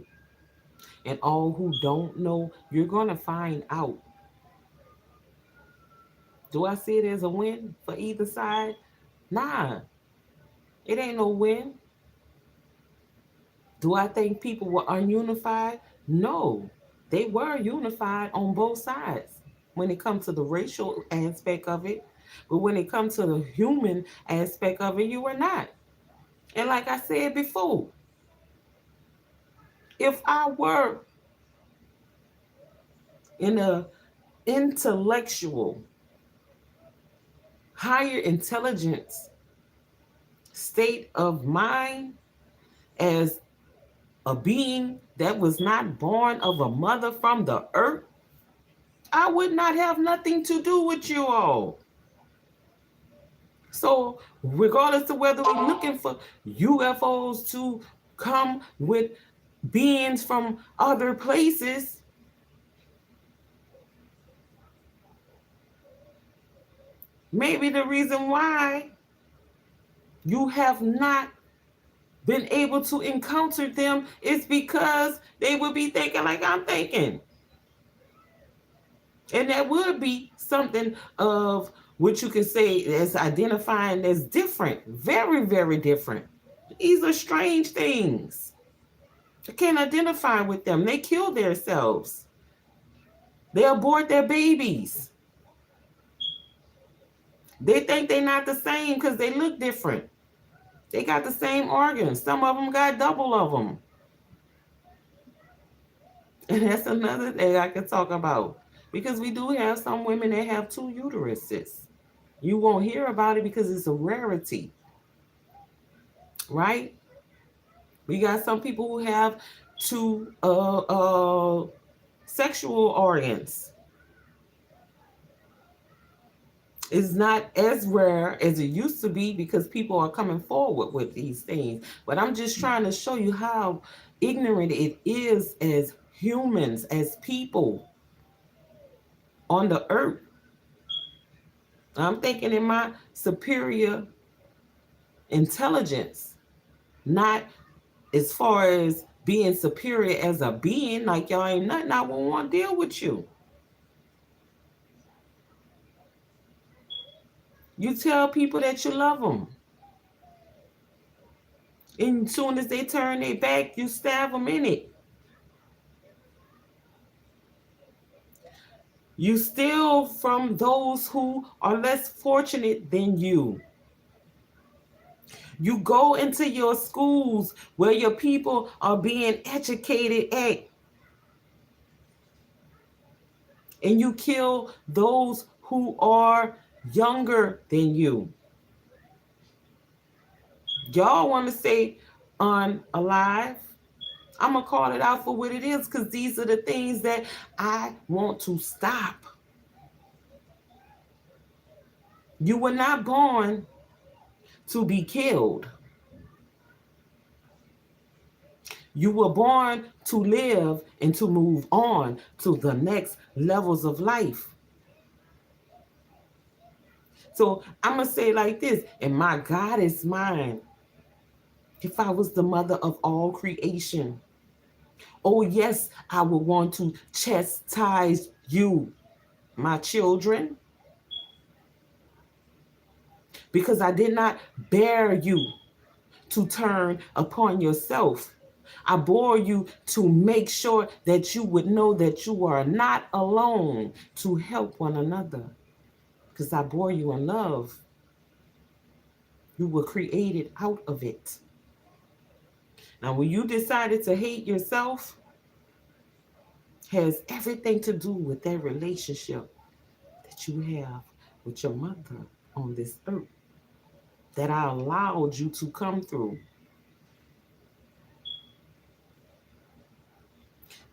And all who don't know, you're going to find out. Do I see it as a win for either side? Nah, it ain't no win. Do I think people were ununified? No, they were unified on both sides when it comes to the racial aspect of it. But when it comes to the human aspect of it, you were not. And like I said before, if I were in a intellectual, higher intelligence state of mind as a being that was not born of a mother from the earth, I would not have nothing to do with you all. So regardless of whether we're looking for UFOs to come with beings from other places, maybe the reason why you have not been able to encounter them is because they would be thinking like I'm thinking. And that would be something of what you could say as identifying as different, very, very different. These are strange things. I can't identify with them. They kill themselves. They abort their babies. They think they're not the same because they look different. They got the same organs. Some of them got double of them. And that's another thing I could talk about. Because we do have some women that have 2 uteruses. You won't hear about it because it's a rarity. Right? We got some people who have 2 sexual organs. It's not as rare as it used to be because people are coming forward with these things. But I'm just trying to show you how ignorant it is as humans, as people on the earth. I'm thinking in my superior intelligence, not as far as being superior as a being, like y'all ain't nothing, I won't want to deal with you. You tell people that you love them. And as soon as they turn their back, you stab them in it. You steal from those who are less fortunate than you. You go into your schools where your people are being educated at. And you kill those who are younger than you. Y'all want to say unalive? I'm going to call it out for what it is because these are the things that I want to stop. You were not born to be killed. You were born to live and to move on to the next levels of life. So I'm going to say like this, in my goddess mind, if I was the mother of all creation, oh yes, I would want to chastise you, my children. because I did not bear you to turn upon yourself. I bore you to make sure that you would know that you are not alone, to help one another, because I bore you in love. You were created out of it. Now, when you decided to hate yourself, has everything to do with that relationship that you have with your mother on this earth that I allowed you to come through.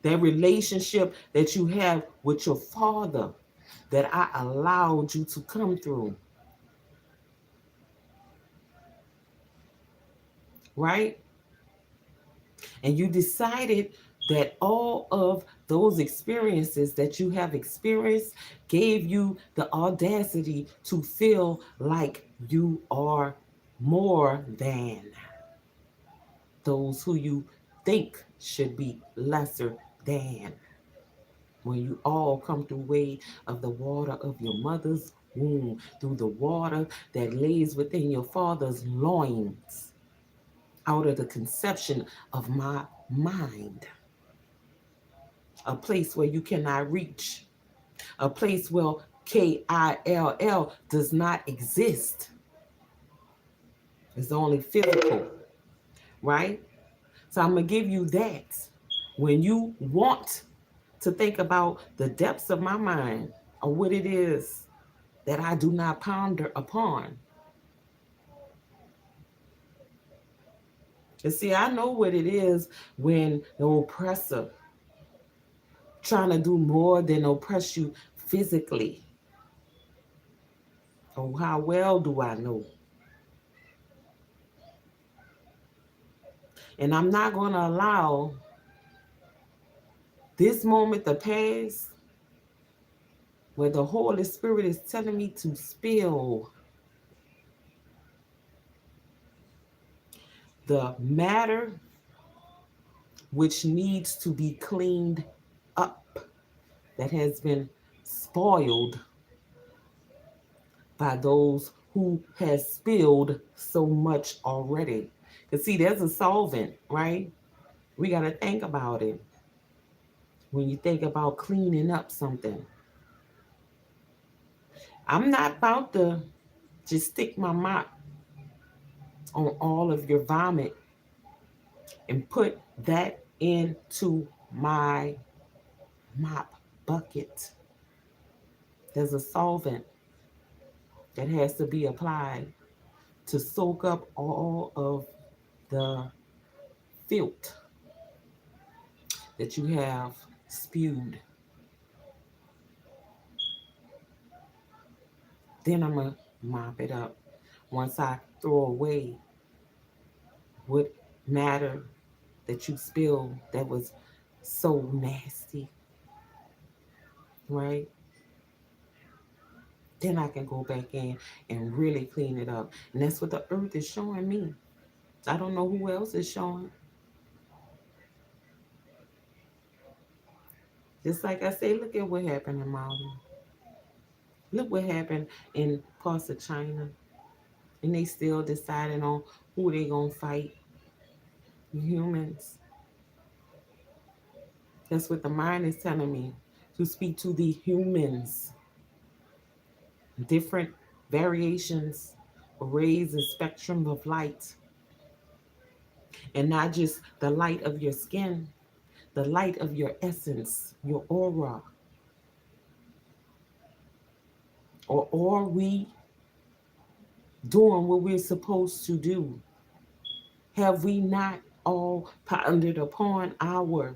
That relationship that you have with your father that I allowed you to come through. Right? And you decided that all of those experiences that you have experienced gave you the audacity to feel like you are more than those who you think should be lesser than. When you all come through way of the water of your mother's womb, through the water that lays within your father's loins, out of the conception of my mind, a place where you cannot reach, a place where KILL does not exist. It's only physical, right? So I'm going to give you that. When you want to think about the depths of my mind or what it is that I do not ponder upon. And see, I know what it is when the oppressor trying to do more than oppress you physically. Oh, how well do I know? And I'm not going to allow this moment to pass where the Holy Spirit is telling me to spill the matter which needs to be cleaned up, that has been spoiled by those who has spilled so much already. Because see, there's a solvent, right? We got to think about it. When you think about cleaning up something, I'm not about to just stick my mop on all of your vomit and put that into my mop bucket. There's a solvent that has to be applied to soak up all of the filth that you have spewed. Then I'm going to mop it up. Once I throw away what matter that you spilled that was so nasty, right? Then I can go back in and really clean it up. And that's what the earth is showing me. I don't know who else is showing. Just like I say, look at what happened in Mali. Look what happened in parts of China. And they still deciding on who they gonna fight. Humans. That's what the mind is telling me. To speak to the humans. Different variations, rays and spectrum of light. And not just the light of your skin, the light of your essence, your aura. Or are we doing what we're supposed to do? Have we not all pondered upon our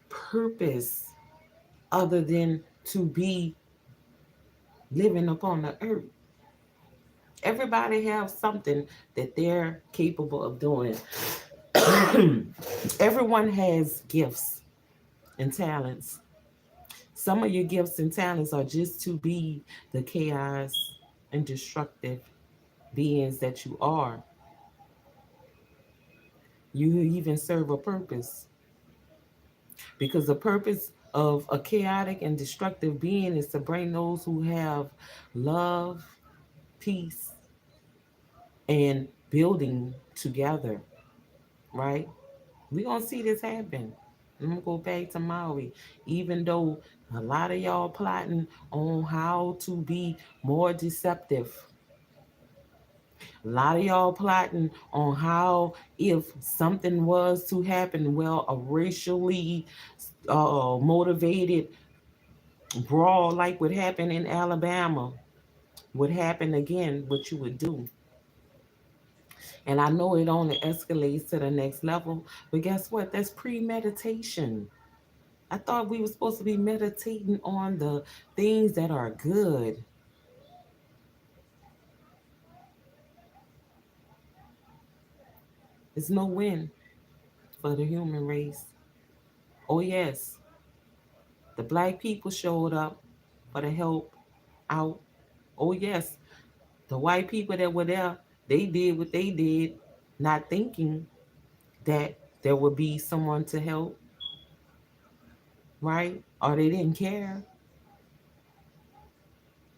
purpose other than to be living upon the earth? Everybody have something that they're capable of doing. Everyone has gifts and talents. Some of your gifts and talents are just to be the chaos and destructive beings that you are. You even serve a purpose, because the purpose of a chaotic and destructive being is to bring those who have love, peace, and building together, right? We're going to see this happen. I'm going to go back to Maui. Even though a lot of y'all plotting on how to be more deceptive, a lot of y'all plotting on how, if something was to happen, well, a racially motivated brawl like what happened in Alabama would happen again, what you would do. And I know it only escalates to the next level, but guess what? That's premeditation. I thought we were supposed to be meditating on the things that are good. It's no win for the human race. Oh, yes, the black people showed up for the help out. Oh, yes, the white people that were there, they did what they did, not thinking that there would be someone to help, right? Or they didn't care.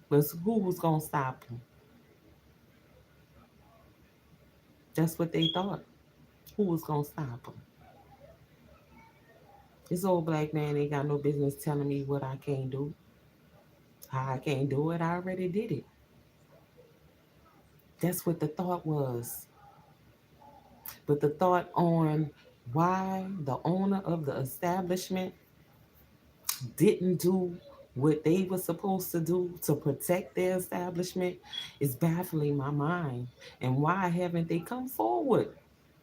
But who was going to stop them? That's what they thought. Who was going to stop them? This old black man ain't got no business telling me what I can't do. How I can't do it, I already did it. That's what the thought was. But the thought on why the owner of the establishment didn't do what they were supposed to do to protect their establishment is baffling my mind. And why haven't they come forward?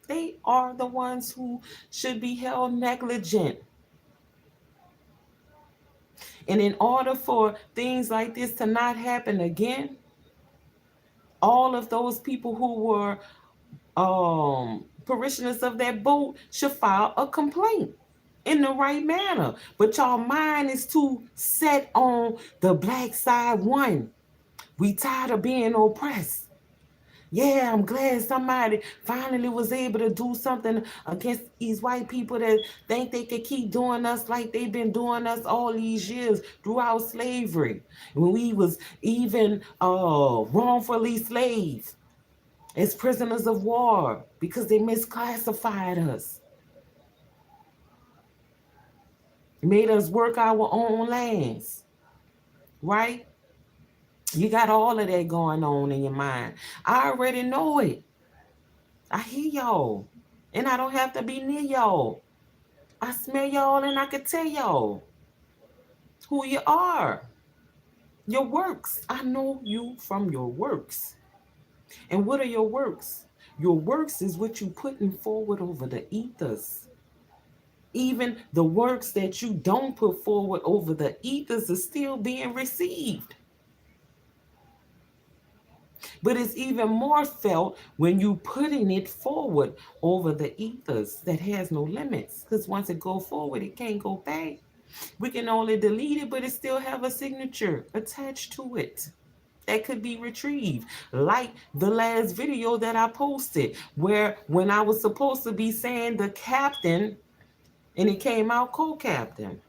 They are the ones who should be held negligent. And in order for things like this to not happen again, all of those people who were parishioners of that boat should file a complaint in the right manner. But y'all mind is too set on the black side one. We tired of being oppressed. Yeah, I'm glad somebody finally was able to do something against these white people that think they could keep doing us like they've been doing us all these years throughout slavery. When we was even wrongfully slaves as prisoners of war because they misclassified us. Made us work our own lands, right? You got all of that going on in your mind. I already know it. I hear y'all. And I don't have to be near y'all. I smell y'all and I can tell y'all who you are. Your works. I know you from your works. And what are your works? Your works is what you putting forward over the ethers. Even the works that you don't put forward over the ethers are still being received. But it's even more felt when you putting it forward over the ethers that has no limits. Because once it go forward, it can't go back. We can only delete it, but it still have a signature attached to it that could be retrieved. Like the last video that I posted, where when I was supposed to be saying the captain, and it came out co-captain.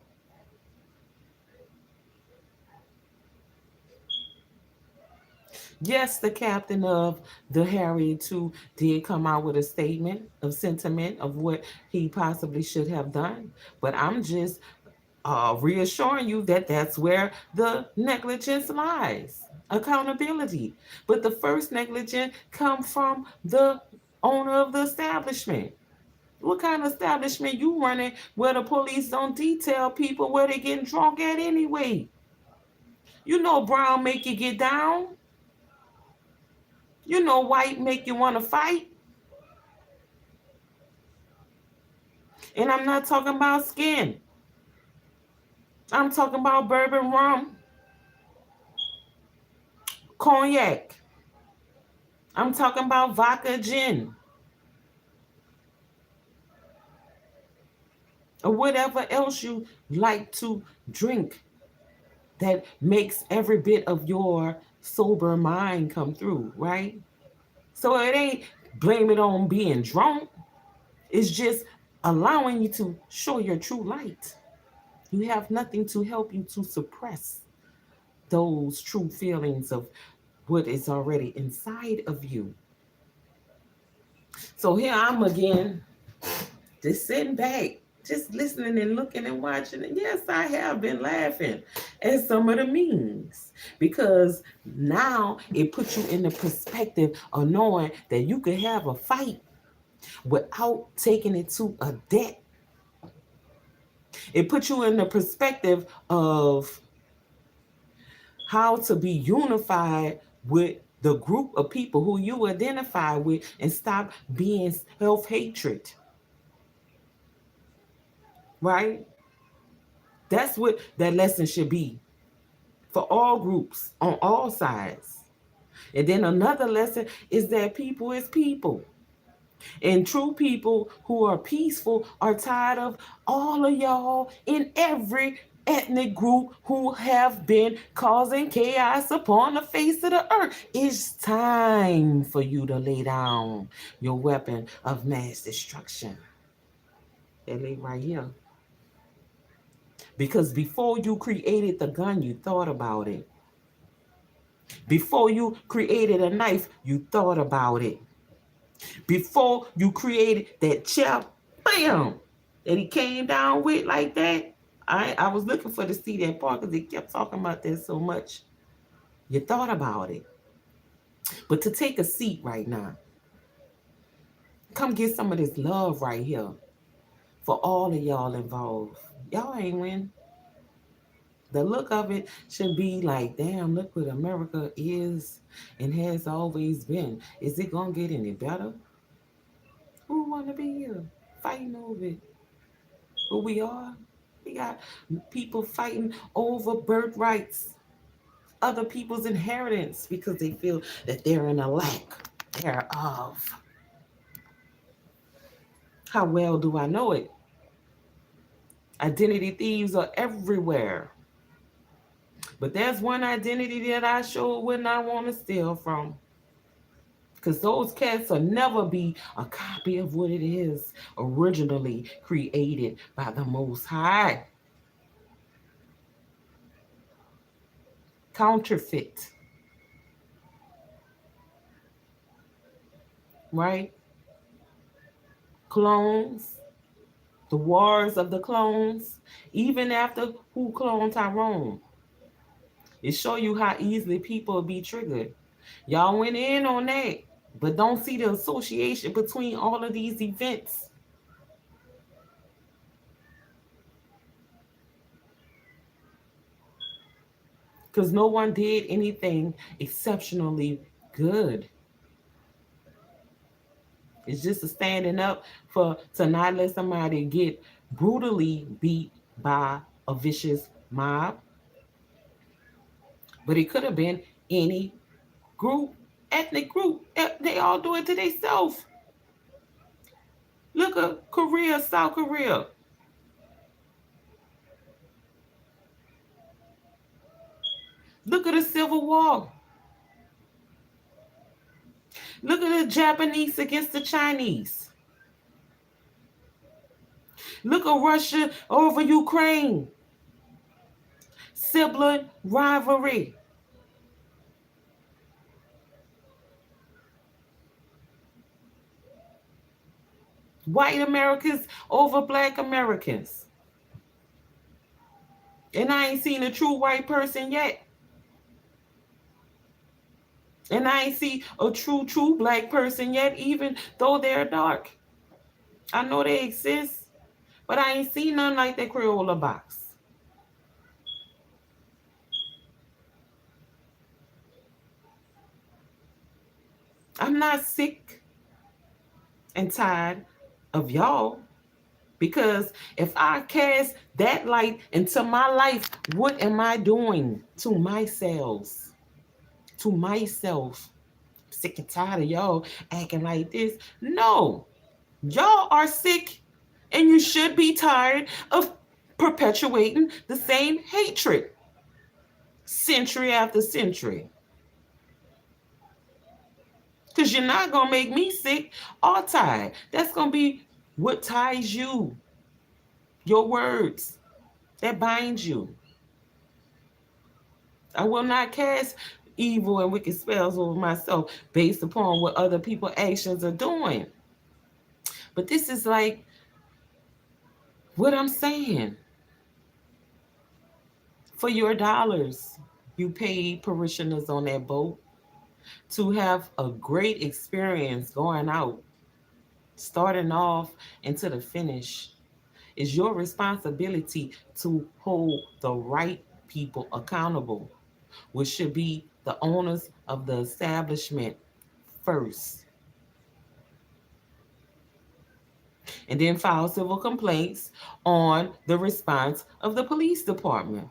Yes, the captain of the Harriet II did come out with a statement of sentiment of what he possibly should have done. But I'm just reassuring you that that's where the negligence lies, accountability. But the first negligence come from the owner of the establishment. What kind of establishment you running where the police don't detail people where they getting drunk at anyway? You know brown make you get down. You know white make you want to fight. And I'm not talking about skin. I'm talking about bourbon rum, cognac. I'm talking about vodka gin. Or whatever else you like to drink that makes every bit of your sober mind come through, right? So it ain't blame it on being drunk. It's just allowing you to show your true light. You have nothing to help you to suppress those true feelings of what is already inside of you. So here I'm again, just sitting back, just listening and looking and watching. And yes, I have been laughing at some of the memes because now it puts you in the perspective of knowing that you could have a fight without taking it to a debt. It puts you in the perspective of how to be unified with the group of people who you identify with and stop being self-hatred. Right? That's what that lesson should be for all groups on all sides. And then another lesson is that people is people. And true people who are peaceful are tired of all of y'all in every ethnic group who have been causing chaos upon the face of the earth. It's time for you to lay down your weapon of mass destruction. They lay right here. Because before you created the gun, you thought about it. Before you created a knife, you thought about it. Before you created that chair, bam, that he came down with like that. I was looking for to see that part because he kept talking about that so much. You thought about it. But to take a seat right now, come get some of this love right here for all of y'all involved. Y'all ain't win. The look of it should be like, damn, look what America is and has always been. Is it going to get any better? Who want to be here fighting over it? Who we are? We got people fighting over birthrights, other people's inheritance because they feel that they're in a lack thereof. How well do I know it? Identity thieves are everywhere. But there's one identity that I sure would not want to steal from. Because those cats will never be a copy of what it is originally created by the Most High. Counterfeit. Right? Clones. The wars of the clones. Even after who cloned Tyrone. It show you how easily people be triggered. Y'all went in on that, but don't see the association between all of these events. Because no one did anything exceptionally good. It's just a standing up to not let somebody get brutally beat by a vicious mob. But it could have been any group, ethnic group. They all do it to themselves. Look at Korea, South Korea. Look at the Civil War. Look at the Japanese against the Chinese. Look at Russia over Ukraine. Sibling rivalry. White Americans over Black Americans. And I ain't seen a true white person yet. And I ain't see a true Black person yet, even though they're dark. I know they exist, but I ain't seen none like that Crayola box. I'm not sick and tired of y'all. Because if I cast that light into my life, what am I doing to myself? To myself. I'm sick and tired of y'all acting like this. No, y'all are sick and you should be tired of perpetuating the same hatred century after century. Because you're not going to make me sick or tired. That's going to be what ties you. Your words. that binds you. I will not cast evil and wicked spells over myself based upon what other people's actions are doing. But this is like what I'm saying. For your dollars, you paid parishioners on that boat to have a great experience going out, starting off and to the finish. It's your responsibility to hold the right people accountable, which should be the owners of the establishment first. And then file civil complaints on the response of the police department.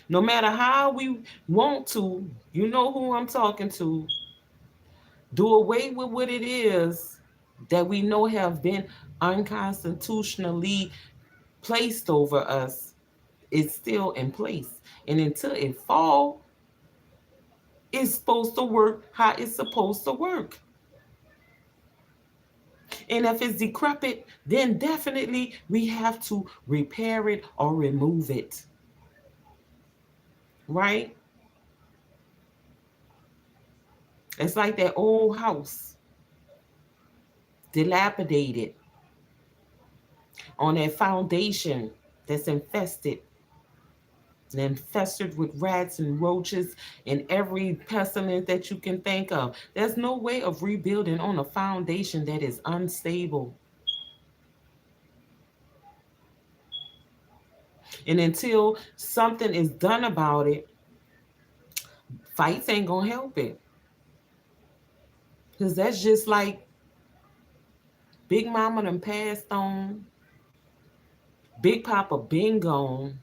No matter how we want to, you know who I'm talking to, do away with what it is that we know have been unconstitutionally placed over us. It's still in place. And until it fall, it's supposed to work how it's supposed to work. And if it's decrepit, then definitely we have to repair it or remove it. Right? It's like that old house, dilapidated, on that foundation that's infested with rats and roaches and every pestilence that you can think of. There's no way of rebuilding on a foundation that is unstable. And until something is done about it, fights ain't gonna help it. Because that's just like Big Mama done passed on, Big Papa been gone,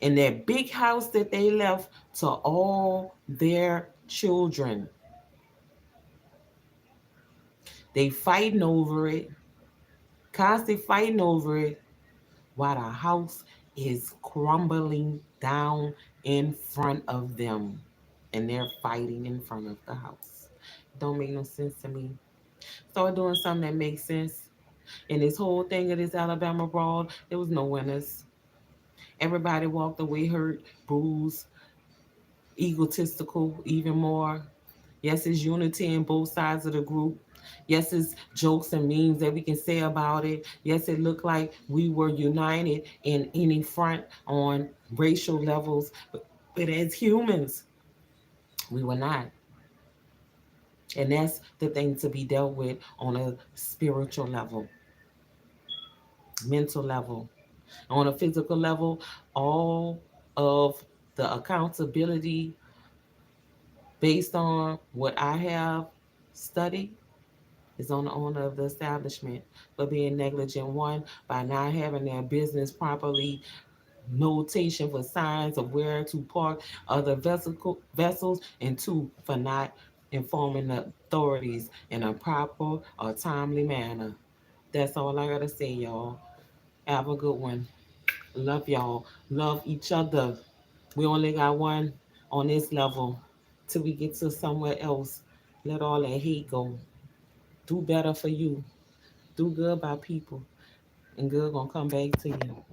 and that big house that they left to all their children. They fighting over it, constantly fighting over it, while the house is crumbling down in front of them. And they're fighting in front of the house. Don't make no sense to me. Start doing something that makes sense. In this whole thing of this Alabama brawl, there was no winners. Everybody walked away hurt, bruised, egotistical even more. Yes, it's unity in both sides of the group. Yes, it's jokes and memes that we can say about it. Yes, it looked like we were united in any front on racial levels, but as humans, we were not. And that's the thing to be dealt with on a spiritual level, mental level, on a physical level. All of the accountability based on what I have studied is on the owner of the establishment for being negligent. One, by not having their business properly notation for signs of where to park other vessels, and two, for not informing the authorities in a proper or timely manner. That's all I gotta say, y'all. Have a good one. Love y'all. Love each other. We only got one on this level till we get to somewhere else. Let all that hate go. Do better for you. Do good by people, and good gonna come back to you.